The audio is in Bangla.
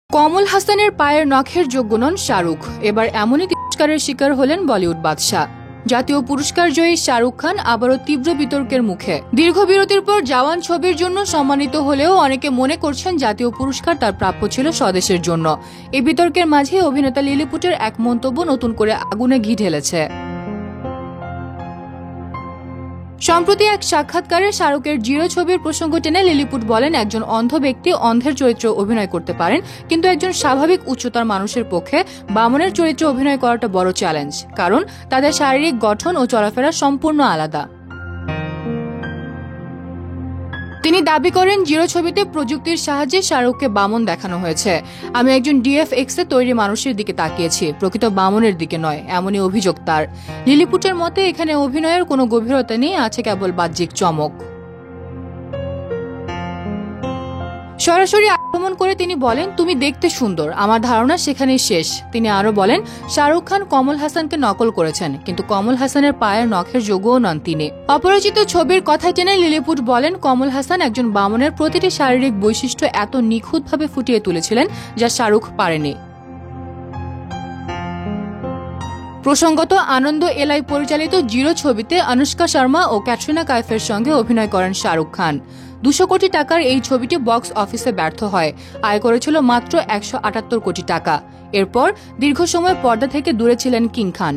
কমল হাসানের পায়ের নখের যোগ্য নন শাহরুখ। এবার এমনই তিরস্কারের শিকার হলেন বলিউড বাদশা। জাতীয় পুরস্কার জয়ী শাহরুখ খান আবারও তীব্র বিতর্কের মুখে। দীর্ঘ বিরতির পর জওয়ান ছবির জন্য সম্মানিত হলেও অনেকে মনে করছেন জাতীয় পুরস্কার তার প্রাপ্য ছিল স্বদেশের জন্য। এই বিতর্কের মাঝে অভিনেতা লিলিপুটের এক মন্তব্য নতুন করে আগুনে ঘি ঢেলেছে। সম্প্রতি এক সাক্ষাৎকারে শাহরুখের জিরো ছবির প্রসঙ্গ টেনে লিলিপুট বলেন, একজন অন্ধ ব্যক্তি অন্ধের চরিত্র অভিনয় করতে পারেন, কিন্তু একজন স্বাভাবিক উচ্চতার মানুষের পক্ষে বামনের চরিত্রে অভিনয় করাটা বড় চ্যালেঞ্জ, কারণ তাদের শারীরিক গঠন ও চলাফেরা সম্পূর্ণ আলাদা। তিনি দাবি করেন, জিরো ছবিতে প্রযুক্তির সাহায্যে শাহরুখকে বামন দেখানো হয়েছে। আমি একজন ডিএফএক্স এ তৈরি মানুষের দিকে তাকিয়েছি, প্রকৃত বামনের দিকে নয়, এমনই অভিযোগ তার। লিলিপুটের মতে এখানে অভিনয়ের কোনো গভীরতা নেই, আছে কেবল বাহ্যিক চমক। সরাসরি আক্রমণ করে তিনি বলেন, তুমি দেখতে সুন্দর, আমার ধারণা সেখানেই শেষ। তিনি আরো বলেন, শাহরুখ খান কমল হাসানকে নকল করেছেন, কিন্তু কমল হাসানের পায়ের নখের যোগ্যও নন তিনি। অপরিচিত ছবির কথা টেনে লিলিপুট বলেন, কমল হাসান একজন বামনের প্রতিটি শারীরিক বৈশিষ্ট্য এত নিখুঁতভাবে ফুটিয়ে তুলেছিলেন যা শাহরুখ পারেনি। প্রসঙ্গত, আনন্দ এলাই পরিচালিত জিরো ছবিতে অনুষ্কা শর্মা ও ক্যাটরিনা কাইফের সঙ্গে অভিনয় করেন শাহরুখ খান। 200 কোটি টাকার এই ছবিটি বক্স অফিসে ব্যর্থ হয়, আয় করেছিল মাত্র 178 কোটি টাকা। এরপর দীর্ঘ সময় পর্দা থেকে দূরে ছিলেন কিং খান।